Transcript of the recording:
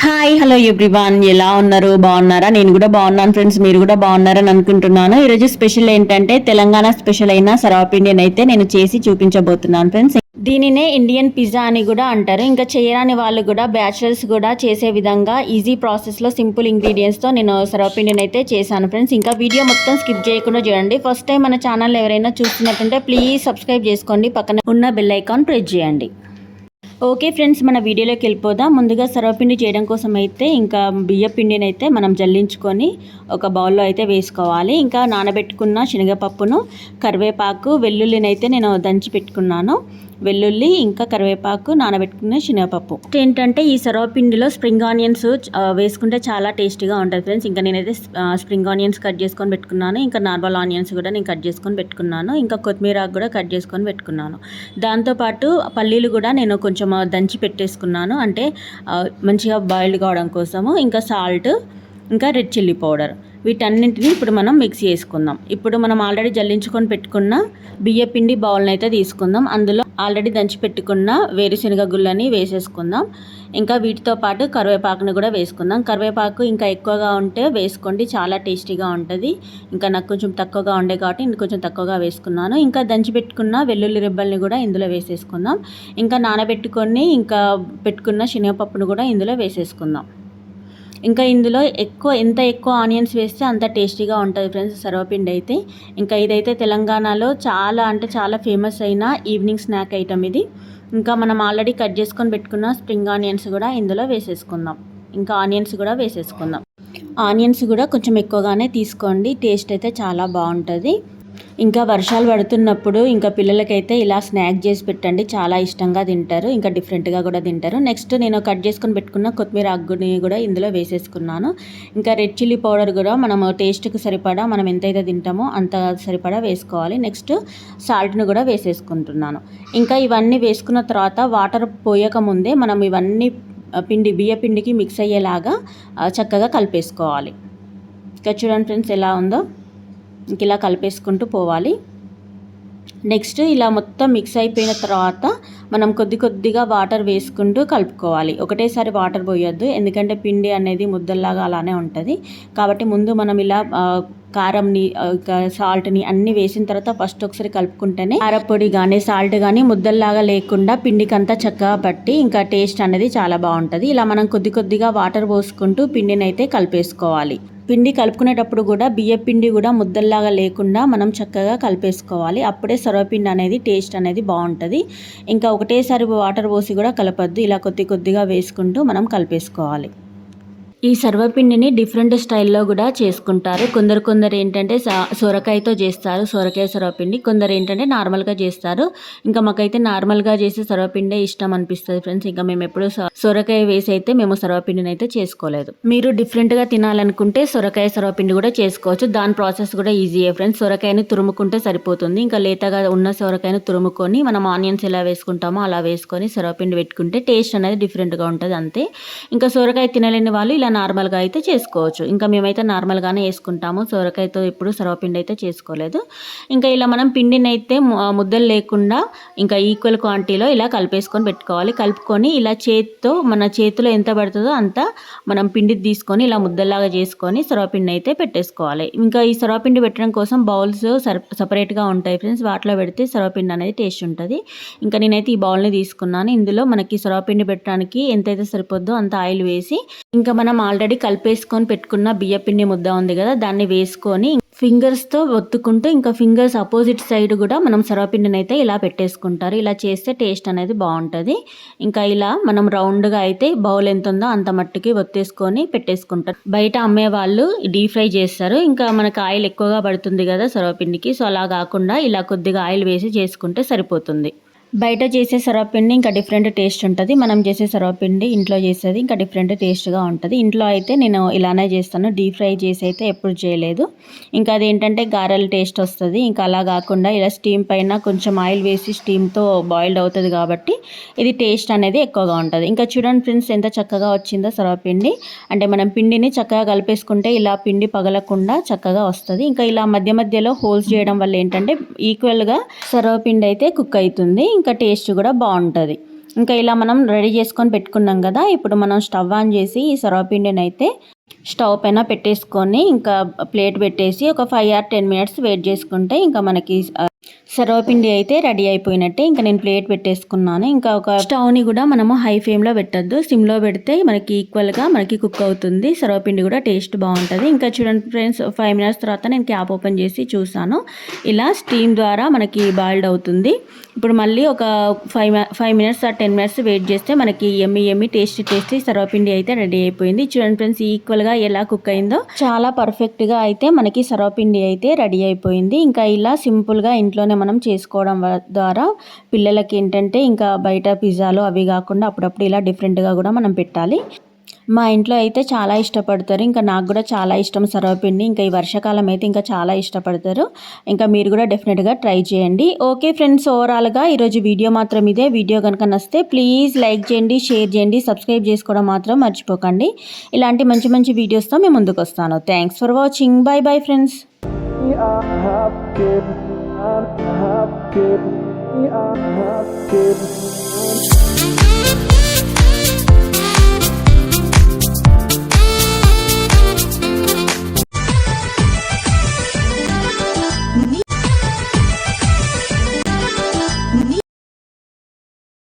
Hi hello everyone, ఎలా ఉన్నారు? బాగున్నారా? నేను కూడా బాగున్నాను ఫ్రెండ్స్. మీరు కూడా బాగున్నారని అనుకుంటున్నాను. ఈరోజు స్పెషల్ ఏంటంటే తెలంగాణ స్పెషల్ అయిన సర్వపిండిని అయితే నేను చేసి చూపించబోతున్నాను ఫ్రెండ్స్. దీనినే ఇండియన్ పిజ్జా అని కూడా అంటారు. ఇంకా చేయరాని వాళ్ళు కూడా, బ్యాచిలర్స్ కూడా చేసే విధంగా ఈజీ ప్రాసెస్లో సింపుల్ ఇంగ్రీడియంట్స్తో నేను సర్వపిండిని అయితే చేశాను ఫ్రెండ్స్. ఇంకా వీడియో మొత్తం స్కిప్ చేయకుండా చూడండి. ఫస్ట్ టైం మన ఛానల్ ఎవరైనా చూస్తున్నట్టుంటే ప్లీజ్ సబ్స్క్రైబ్ చేసుకోండి, పక్కన ఉన్న బెల్ ఐకాన్ ప్రెస్ చేయండి. ఓకే ఫ్రెండ్స్, మన వీడియోలోకి వెళ్ళిపోదాం. ముందుగా సర్వపిండి చేయడం కోసం అయితే ఇంకా బియ్య పిండిని అయితే మనం జల్లించుకొని ఒక బౌల్లో అయితే వేసుకోవాలి. ఇంకా నానబెట్టుకున్న శనగపప్పును, కరివేపాకు, వెల్లుల్లిని అయితే నేను దంచి పెట్టుకున్నాను. వెల్లుల్లి ఇంకా కరివేపాకు, నానబెట్టుకున్న శనగపప్పు. ఏంటంటే ఈ సర్వపిండిలో స్ప్రింగ్ ఆనియన్స్ వేసుకుంటే చాలా టేస్టీగా ఉంటుంది ఫ్రెండ్స్. ఇంకా నేనైతే స్ప్రింగ్ ఆనియన్స్ కట్ చేసుకొని పెట్టుకున్నాను. ఇంకా నార్మల్ ఆనియన్స్ కూడా నేను కట్ చేసుకొని పెట్టుకున్నాను. ఇంకా కొత్తిమీర కూడా కట్ చేసుకొని పెట్టుకున్నాను. దాంతోపాటు పల్లీలు కూడా నేను కొంచెం దంచి పెట్టేసుకున్నాను, అంటే మంచిగా బాయిల్డ్ కావడం కోసము. ఇంకా సాల్ట్, ఇంకా రెడ్ చిల్లీ పౌడర్, వీటన్నింటినీ ఇప్పుడు మనం మిక్స్ చేసుకుందాం. ఇప్పుడు మనం ఆల్రెడీ జల్లించుకొని పెట్టుకున్న బియ్య పిండి బౌల్ని అయితే తీసుకుందాం. అందులో ఆల్రెడీ దంచి పెట్టుకున్న వేరుశనగ గుళ్ళని వేసేసుకుందాం. ఇంకా వీటితో పాటు కరివేపాకుని కూడా వేసుకుందాం. కరివేపాకు ఇంకా ఎక్కువగా ఉంటే వేసుకోండి, చాలా టేస్టీగా ఉంటుంది. ఇంకా నాకు కొంచెం తక్కువగా ఉండే కాబట్టి ఇంకొంచెం తక్కువగా వేసుకున్నాను. ఇంకా దంచి పెట్టుకున్న వెల్లుల్లి రెబ్బల్ని కూడా ఇందులో వేసేసుకుందాం. ఇంకా నానబెట్టుకొని ఇంకా పెట్టుకున్న శనగపప్పును కూడా ఇందులో వేసేసుకుందాం. ఇంకా ఇందులో ఎంత ఎక్కువ ఆనియన్స్ వేస్తే అంత టేస్టీగా ఉంటుంది ఫ్రెండ్స్ సర్వపిండి అయితే. ఇంకా ఇదైతే తెలంగాణలో చాలా అంటే చాలా ఫేమస్ అయిన ఈవినింగ్ స్నాక్ ఐటమ్ ఇది. ఇంకా మనం ఆల్రెడీ కట్ చేసుకొని పెట్టుకున్న స్ప్రింగ్ ఆనియన్స్ కూడా ఇందులో వేసేసుకుందాం. ఇంకా ఆనియన్స్ కూడా వేసేసుకుందాం. ఆనియన్స్ కూడా కొంచెం ఎక్కువగానే తీసుకోండి, టేస్ట్ అయితే చాలా బాగుంటుంది. ఇంకా వర్షాలు పడుతున్నప్పుడు ఇంకా పిల్లలకైతే ఇలా స్నాక్ చేసి పెట్టండి, చాలా ఇష్టంగా తింటారు, ఇంకా డిఫరెంట్గా కూడా తింటారు. నెక్స్ట్ నేను కట్ చేసుకొని పెట్టుకున్న కొత్తిమీర ఆకుని కూడా ఇందులో వేసేసుకున్నాను. ఇంకా రెడ్ చిల్లీ పౌడర్ కూడా మనం టేస్ట్కి సరిపడా, మనం ఎంతైతే తింటామో అంత సరిపడా వేసుకోవాలి. నెక్స్ట్ సాల్ట్ని కూడా వేసేసుకుంటున్నాను. ఇంకా ఇవన్నీ వేసుకున్న తర్వాత వాటర్ పోయక ముందే మనం ఇవన్నీ బియ్య పిండికి మిక్స్ అయ్యేలాగా చక్కగా కలిపేసుకోవాలి. ఇంకా చూడండి ఫ్రెండ్స్ ఎలా ఉందో, ఇంక ఇలా కలిపేసుకుంటూ పోవాలి. నెక్స్ట్ ఇలా మొత్తం మిక్స్ అయిపోయిన తర్వాత మనం కొద్దిగా వాటర్ వేసుకుంటూ కలుపుకోవాలి. ఒకటేసారి వాటర్ పోయొద్దు, ఎందుకంటే పిండి అనేది ముద్దల్లాగా అలానే ఉంటుంది. కాబట్టి ముందు మనం ఇలా కారంని, సాల్ట్ని అన్నీ వేసిన తర్వాత ఫస్ట్ ఒకసారి కలుపుకుంటేనే కారపొడి కానీ సాల్ట్ కానీ ముద్దల్లాగా లేకుండా పిండికంతా చక్కగా పట్టి ఇంకా టేస్ట్ అనేది చాలా బాగుంటుంది. ఇలా మనం కొద్దిగా వాటర్ పోసుకుంటూ పిండిని అయితే కలిపేసుకోవాలి. పిండి కలుపుకునేటప్పుడు కూడా బియ్య పిండి కూడా ముద్దల్లాగా లేకుండా మనం చక్కగా కలిపేసుకోవాలి. అప్పుడే సర్వపిండి అనేది టేస్ట్ అనేది బాగుంటుంది. ఇంకా ఒకటేసారి వాటర్ పోసి కూడా కలపద్దు, ఇలా కొద్దిగా వేసుకుంటూ మనం కలిపేసుకోవాలి. ఈ సర్వపిండిని డిఫరెంట్ స్టైల్లో కూడా చేసుకుంటారు. కొందరు ఏంటంటే సొరకాయతో చేస్తారు, సొరకాయ సర్వపిండి. కొందరు ఏంటంటే నార్మల్గా చేస్తారు. ఇంకా మాకైతే నార్మల్గా చేసే సర్వపిండే ఇష్టం అనిపిస్తుంది ఫ్రెండ్స్. ఇంకా మేము ఎప్పుడు సొరకాయ వేసి అయితే మేము సర్వపిండిని అయితే చేసుకోలేదు. మీరు డిఫరెంట్గా తినాలనుకుంటే సొరకాయ సర్వపిండి కూడా చేసుకోవచ్చు. దాని ప్రాసెస్ కూడా ఈజీయే ఫ్రెండ్స్. సొరకాయని తురుముకుంటే సరిపోతుంది. ఇంకా లేతగా ఉన్న సొరకాయని తురుముకొని మనం ఆనియన్స్ ఎలా వేసుకుంటామో అలా వేసుకొని సర్వపిండి పెట్టుకుంటే టేస్ట్ అనేది డిఫరెంట్గా ఉంటుంది అంతే. ఇంకా సొరకాయ తినలేని వాళ్ళు ఇలా నార్మల్గా అయితే చేసుకోవచ్చు. ఇంకా మేమైతే నార్మల్గానే వేసుకుంటాము, సొరకాయతో ఎప్పుడు సర్వపిండి అయితే చేసుకోలేదు. ఇంకా ఇలా మనం పిండిని అయితే ముద్దలు లేకుండా ఇంకా ఈక్వల్ క్వాంటిటీలో ఇలా కలిపేసుకొని పెట్టుకోవాలి. కలుపుకొని ఇలా మన చేతిలో ఎంత పడుతుందో అంత మనం పిండి తీసుకొని ఇలా ముద్దల్లాగా చేసుకొని సర్వపిండి అయితే పెట్టేసుకోవాలి. ఇంకా ఈ సర్వపిండి పెట్టడం కోసం బౌల్స్ సపరేట్గా ఉంటాయి ఫ్రెండ్స్, వాటిలో పెడితే సర్వపిండి అనేది టేస్ట్ ఉంటుంది. ఇంకా నేనైతే ఈ బౌల్ని తీసుకున్నాను. ఇందులో మనకి సర్వపిండి పెట్టడానికి ఎంతైతే సరిపోద్దో అంత ఆయిల్ వేసి ఇంకా మనం ఆల్రెడీ కలిపేసుకొని పెట్టుకున్న బియ్యపిండి ముద్ద ఉంది కదా, దాన్ని వేసుకొని ఫింగర్స్తో ఒత్తుకుంటూ ఇంకా ఫింగర్స్ అపోజిట్ సైడ్ కూడా మనం సర్వపిండిని అయితే ఇలా పెట్టేసుకుంటారు. ఇలా చేస్తే టేస్ట్ అనేది బాగుంటుంది. ఇంకా ఇలా మనం రౌండ్గా అయితే బౌల్ ఎంత ఉందో అంత మట్టుకి ఒత్తేసుకొని పెట్టేసుకుంటారు. బయట అమ్మే వాళ్ళు డీప్ ఫ్రై చేస్తారు. ఇంకా మనకు ఆయిల్ ఎక్కువగా పడుతుంది కదా సర్వపిండికి, సో అలా కాకుండా ఇలా కొద్దిగా ఆయిల్ వేసి చేసుకుంటే సరిపోతుంది. బయట చేసే సర్వపిండి ఇంకా డిఫరెంట్ టేస్ట్ ఉంటుంది, మనం చేసే సర్వపిండి ఇంట్లో చేసేది ఇంకా డిఫరెంట్ టేస్ట్గా ఉంటుంది. ఇంట్లో అయితే నేను ఇలానే చేస్తాను, డీప్ ఫ్రై చేసి అయితే ఎప్పుడు చేయలేదు. ఇంకా అదేంటంటే గారెల టేస్ట్ వస్తుంది. ఇంకా అలా కాకుండా ఇలా స్టీమ్ పైన కొంచెం ఆయిల్ వేసి స్టీమ్తో బాయిల్డ్ అవుతుంది కాబట్టి ఇది టేస్ట్ అనేది ఎక్కువగా ఉంటుంది. ఇంకా చూడండి ఫ్రెండ్స్ ఎంత చక్కగా వచ్చిందో సర్వపిండి. అంటే మనం పిండిని చక్కగా కలిపేసుకుంటే ఇలా పిండి పగలకుండా చక్కగా వస్తుంది. ఇంకా ఇలా మధ్యలో హోల్స్ చేయడం వల్ల ఏంటంటే ఈక్వల్గా సర్వపిండి అయితే కుక్ అవుతుంది, ఇంకా టేస్ట్ కూడా బాగుంటుంది. ఇంకా ఇలా మనం రెడీ చేసుకొని పెట్టుకున్నాం కదా. ఇప్పుడు మనం స్టవ్ ఆన్ చేసి ఈ సర్వపిండిని అయితే స్టవ్ పైన పెట్టేసుకొని ఇంకా ప్లేట్ పెట్టేసి ఒక 5 or 10 minutes వెయిట్ చేసుకుంటే ఇంకా మనకి సర్వపిండి అయితే రెడీ అయిపోయినట్టే. ఇంకా నేను ప్లేట్ పెట్టేసుకున్నాను. ఇంకా ఒక స్టవ్ని కూడా మనము హై ఫ్లేమ్లో పెట్టద్దు, సిమ్లో పెడితే మనకి ఈక్వల్గా మనకి కుక్ అవుతుంది. సర్వపిండి కూడా టేస్ట్ బాగుంటుంది. ఇంకా చూడండి ఫ్రెండ్స్, 5 minutes తర్వాత నేను క్యాప్ ఓపెన్ చేసి చూసాను. ఇలా స్టీమ్ ద్వారా మనకి బాయిల్డ్ అవుతుంది. ఇప్పుడు మళ్ళీ ఒక 5 minutes or 10 minutes వెయిట్ చేస్తే మనకి ఎమ్మి టేస్టీ సర్వపిండి అయితే రెడీ అయిపోయింది. చూడండి ఫ్రెండ్స్, ఈక్వల్గా ఎలా కుక్ అయిందో చాలా పర్ఫెక్ట్గా అయితే మనకి సర్వపిండి అయితే రెడీ అయిపోయింది. ఇంకా ఇలా సింపుల్గా ఇంట్లోనే మనం చేసుకోవడం ద్వారా పిల్లలకి ఏంటంటే ఇంకా బయట పిజ్జాలు అవి కాకుండా అప్పుడప్పుడు ఇలా డిఫరెంట్గా కూడా మనం పెట్టాలి. మా ఇంట్లో అయితే చాలా ఇష్టపడతారు. ఇంకా నాకు కూడా చాలా ఇష్టం సర్వపిండి. ఇంకా ఈ వర్షాకాలం అయితే ఇంకా చాలా ఇష్టపడతారు. ఇంకా మీరు కూడా డెఫినెట్గా ట్రై చేయండి. ఓకే ఫ్రెండ్స్, ఓవరాల్గా ఈరోజు వీడియో మాత్రం ఇదే. వీడియో కనుక నచ్చితే ప్లీజ్ లైక్ చేయండి, షేర్ చేయండి, సబ్స్క్రైబ్ చేసుకోవడం మాత్రం మర్చిపోకండి. ఇలాంటి మంచి మంచి వీడియోస్తో మేము ముందుకు వస్తాను. Thanks for watching. By bye friends. I have